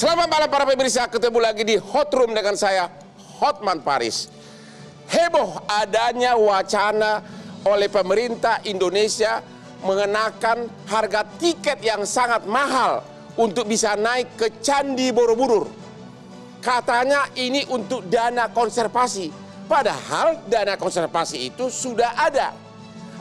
Selamat malam para pemirsa, ketemu lagi di Hot Room dengan saya, Hotman Paris. Heboh adanya wacana oleh pemerintah Indonesia mengenakan harga tiket yang sangat mahal untuk bisa naik ke Candi Borobudur. Katanya ini untuk dana konservasi, padahal dana konservasi itu sudah ada.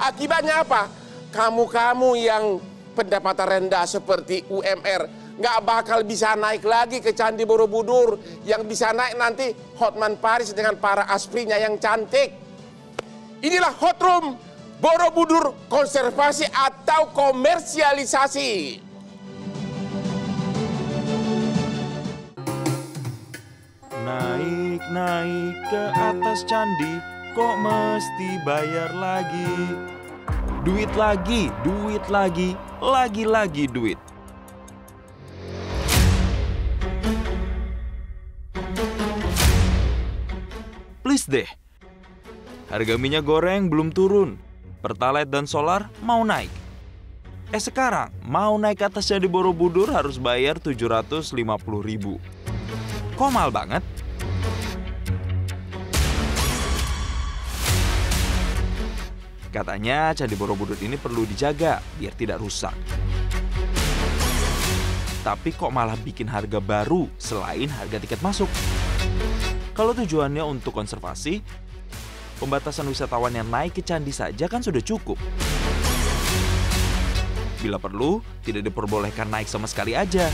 Akibatnya apa? Kamu-kamu yang pendapatan rendah seperti UMR nggak bakal bisa naik lagi ke Candi Borobudur. Yang bisa naik nanti Hotman Paris dengan para asprinya yang cantik. Inilah Hot Room Borobudur konservasi atau komersialisasi. Naik ke atas candi, kok mesti bayar lagi? Duit lagi, lagi-lagi duit. Please deh, harga minyak goreng belum turun, Pertalite dan solar mau naik. Sekarang mau naik ke atas Candi Borobudur harus bayar 750.000. Kok mahal banget? Katanya Candi Borobudur ini perlu dijaga biar tidak rusak. Tapi kok malah bikin harga baru selain harga tiket masuk? Kalau tujuannya untuk konservasi, pembatasan wisatawan yang naik ke candi saja kan sudah cukup. Bila perlu, tidak diperbolehkan naik sama sekali aja.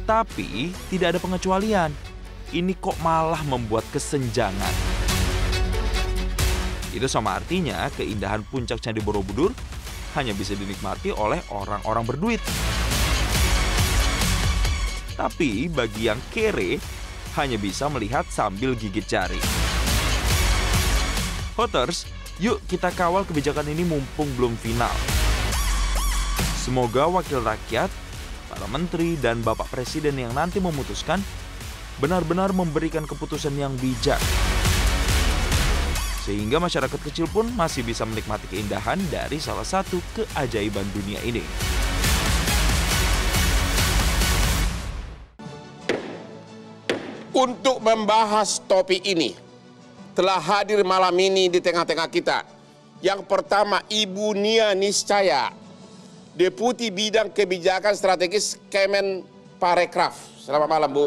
Tapi tidak ada pengecualian. Ini kok malah membuat kesenjangan. Itu sama artinya keindahan puncak Candi Borobudur hanya bisa dinikmati oleh orang-orang berduit. Tapi bagi yang kere, hanya bisa melihat sambil gigit jari. Hoters, yuk kita kawal kebijakan ini mumpung belum final. Semoga wakil rakyat, para menteri, dan Bapak Presiden yang nanti memutuskan benar-benar memberikan keputusan yang bijak. Sehingga masyarakat kecil pun masih bisa menikmati keindahan dari salah satu keajaiban dunia ini. Untuk membahas topik ini, telah hadir malam ini di tengah-tengah kita. Yang pertama, Ibu Nia Niscaya, Deputi Bidang Kebijakan Strategis Kemenparekraf. Selamat malam, Bu.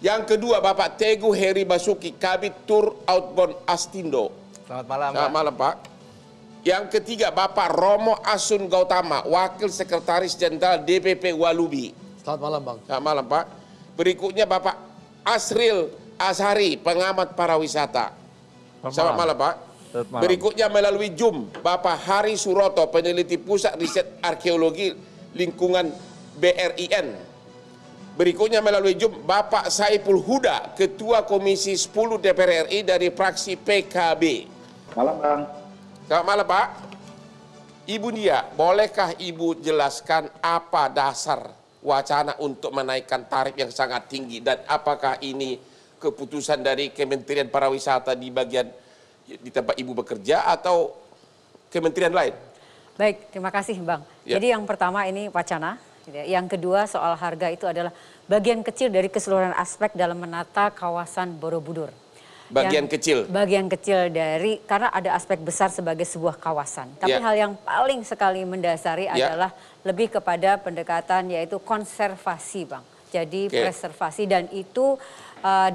Yang kedua, Bapak Teguh Heri Basuki, Kabid Tur Outbound Astindo. Selamat malam, Selamat malam, Pak. Yang ketiga, Bapak Romo Asun Gautama, Wakil Sekretaris Jenderal DPP Walubi. Selamat malam, Bang. Selamat malam, Pak. Berikutnya, Bapak Asril Ashari, pengamat pariwisata. Selamat malam, Pak. Berikutnya melalui Zoom, Bapak Hari Suroto, peneliti Pusat Riset Arkeologi Lingkungan BRIN. Berikutnya melalui Zoom, Bapak Saiful Huda, Ketua Komisi 10 DPR RI dari fraksi PKB. Malam, Bang. Selamat malam, Pak. Ibu Nia, bolehkah Ibu jelaskan apa dasar wacana untuk menaikkan tarif yang sangat tinggi, dan apakah ini keputusan dari Kementerian Pariwisata di bagian di tempat Ibu bekerja atau kementerian lain? Baik, terima kasih, Bang. Ya. Jadi yang pertama ini wacana, yang kedua soal harga itu adalah bagian kecil dari keseluruhan aspek dalam menata kawasan Borobudur. Bagian kecil? Bagian kecil dari, karena ada aspek besar sebagai sebuah kawasan. Tapi hal yang paling sekali mendasari adalah lebih kepada pendekatan yaitu konservasi, Bang. Jadi preservasi, dan itu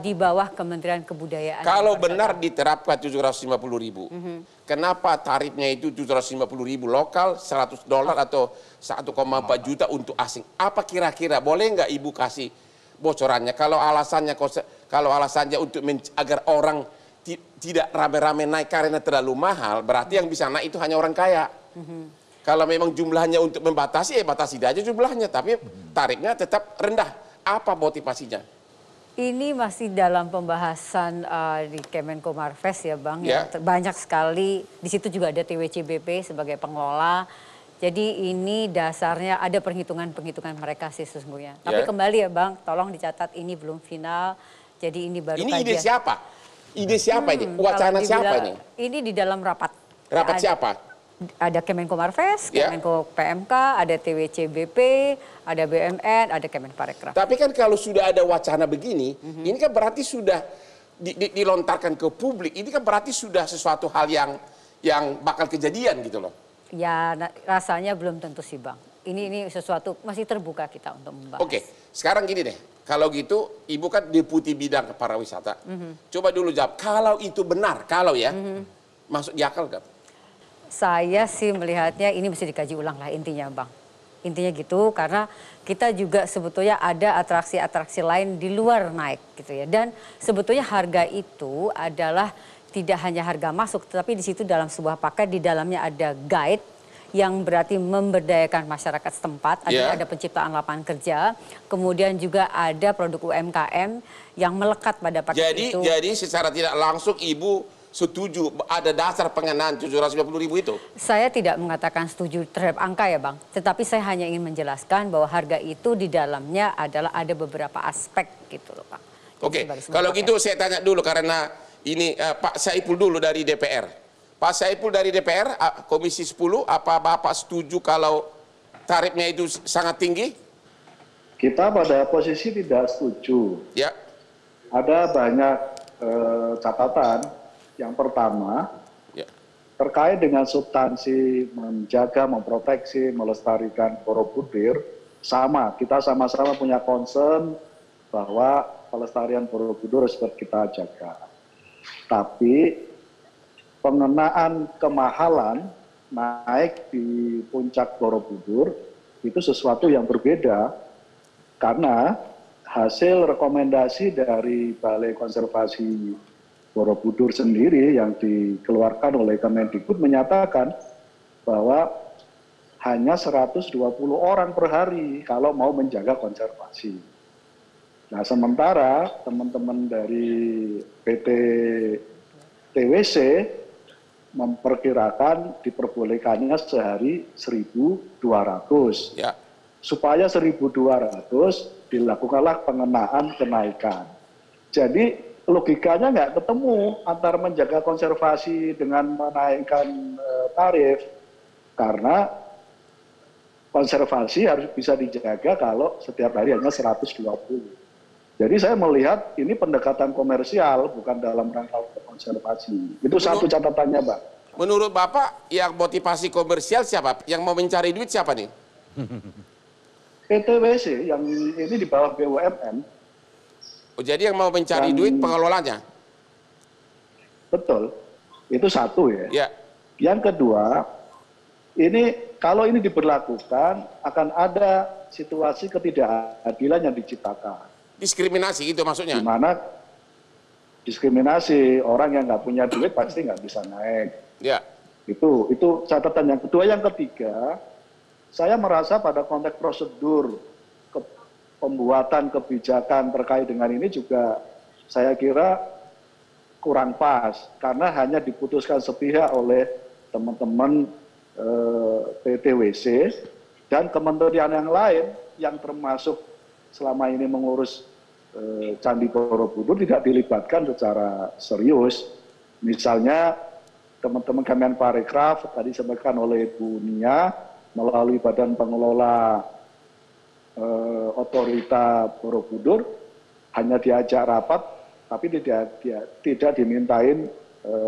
di bawah Kementerian Kebudayaan. Kalau benar diterapkan 750.000, kenapa tarifnya itu 750.000 lokal, $100 atau 1,4 juta untuk asing? Apa kira-kira, boleh nggak Ibu kasih bocorannya? Kalau alasannya untuk agar orang tidak rame-rame naik karena terlalu mahal, berarti yang bisa naik itu hanya orang kaya. Kalau memang jumlahnya untuk membatasi, batasi aja jumlahnya, tapi tarifnya tetap rendah. Apa motivasinya? Ini masih dalam pembahasan di Kemenko Marves ya, Bang. Ya. Banyak sekali, di situ juga ada TWCBP sebagai pengelola. Jadi ini dasarnya ada perhitungan-perhitungan mereka sih sesungguhnya. Tapi kembali ya, Bang, tolong dicatat ini belum final. Jadi ini baru kajian. Ini ide siapa? Ide siapa ini? Wacana siapa ini? Ini di dalam rapat. Rapat siapa? Ada Kemenko Marves, Kemenko PMK, ada TWCBP, ada BUMN, ada Kemenparekraf. Tapi kan kalau sudah ada wacana begini, ini kan berarti sudah dilontarkan ke publik. Ini kan berarti sudah sesuatu hal yang bakal kejadian gitu loh. Ya rasanya belum tentu sih Bang. Ini sesuatu masih terbuka kita untuk membahas. Oke, sekarang gini deh. Kalau gitu, Ibu kan Deputi Bidang Pariwisata. Coba dulu jawab, kalau itu benar, kalau ya, masuk di akal nggak? Saya sih melihatnya ini mesti dikaji ulang lah intinya Bang. Intinya gitu karena kita juga sebetulnya ada atraksi-atraksi lain di luar naik gitu ya. Dan sebetulnya harga itu adalah tidak hanya harga masuk tetapi di situ dalam sebuah paket di dalamnya ada guide yang berarti memberdayakan masyarakat setempat, ada penciptaan lapangan kerja, kemudian juga ada produk UMKM yang melekat pada paket itu. Jadi secara tidak langsung Ibu setuju ada dasar pengenaan 750.000 itu? Saya tidak mengatakan setuju terhadap angka ya Bang, tetapi saya hanya ingin menjelaskan bahwa harga itu di dalamnya adalah ada beberapa aspek gitu loh Pak. Oke, kalau gitu saya tanya dulu karena ini Pak Saipul dulu dari DPR. Pak Saipul dari DPR, Komisi 10, apa Bapak setuju kalau tarifnya itu sangat tinggi? Kita pada posisi tidak setuju. Ya. Ada banyak catatan. Yang pertama, terkait dengan substansi menjaga, memproteksi, melestarikan Borobudur, kita sama-sama punya concern bahwa pelestarian Borobudur harus kita jaga. Tapi pengenaan kemahalan naik di puncak Borobudur itu sesuatu yang berbeda karena hasil rekomendasi dari Balai Konservasi Borobudur sendiri yang dikeluarkan oleh Kemendikbud menyatakan bahwa hanya 120 orang per hari kalau mau menjaga konservasi. Nah sementara teman-teman dari PT TWC memperkirakan diperbolehkannya sehari 1.200. Ya. Supaya 1.200 dilakukanlah pengenaan kenaikan. Jadi logikanya nggak ketemu antara menjaga konservasi dengan menaikkan tarif karena konservasi harus bisa dijaga kalau setiap hari hanya 120. Jadi saya melihat ini pendekatan komersial bukan dalam rangka konservasi. Itu satu catatannya, Bang. Menurut Bapak yang motivasi komersial siapa? Yang mau mencari duit siapa nih? PTWC yang ini di bawah BUMN. Oh, jadi yang mau mencari duit pengelolanya? Betul, itu satu ya. Ya. Yang kedua, ini kalau ini diberlakukan akan ada situasi ketidakadilan yang diciptakan. Diskriminasi itu maksudnya? Di mana diskriminasi orang yang nggak punya duit pasti nggak bisa naik. Ya. Itu catatan yang kedua. Yang ketiga, saya merasa pada konteks prosedur pembuatan kebijakan terkait dengan ini juga saya kira kurang pas karena hanya diputuskan sepihak oleh teman-teman PTWC dan kementerian yang lain yang termasuk selama ini mengurus Candi Borobudur tidak dilibatkan secara serius. Misalnya teman-teman Kemenparekraf tadi disampaikan oleh Bu Nia melalui Badan Pengelola Otorita Borobudur hanya diajak rapat tapi tidak dimintain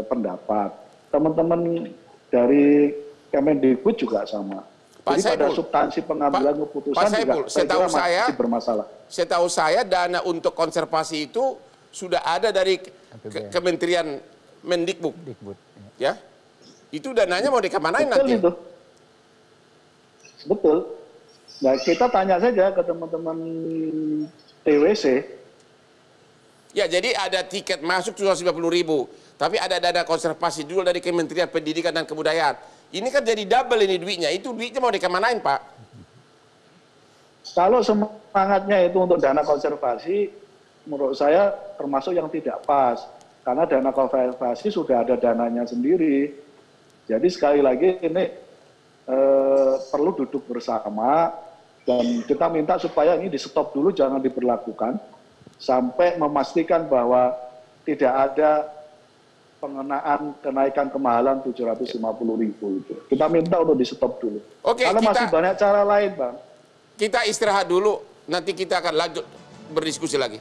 pendapat. Teman-teman dari Kemendikbud juga sama. Jadi pada substansi pengambilan keputusan juga masih bermasalah. Setahu saya dana untuk konservasi itu sudah ada dari Kementerian Mendikbud. Ya, itu dananya mau dikemanain nanti? Itu. Betul. Nah, kita tanya saja ke teman-teman TWC. Ya, jadi ada tiket masuk 250.000, tapi ada dana konservasi dulu dari Kementerian Pendidikan dan Kebudayaan. Ini kan jadi double ini duitnya. Itu duitnya mau dikemanain, Pak? Kalau semangatnya itu untuk dana konservasi, menurut saya termasuk yang tidak pas. Karena dana konservasi sudah ada dananya sendiri. Jadi sekali lagi ini perlu duduk bersama dan kita minta supaya ini di stop dulu, jangan diberlakukan sampai memastikan bahwa tidak ada pengenaan kenaikan kemahalan 750.000 itu. Kita minta untuk di stop dulu. Oke, karena masih banyak cara lain, Bang. Kita istirahat dulu, nanti kita akan lanjut berdiskusi lagi.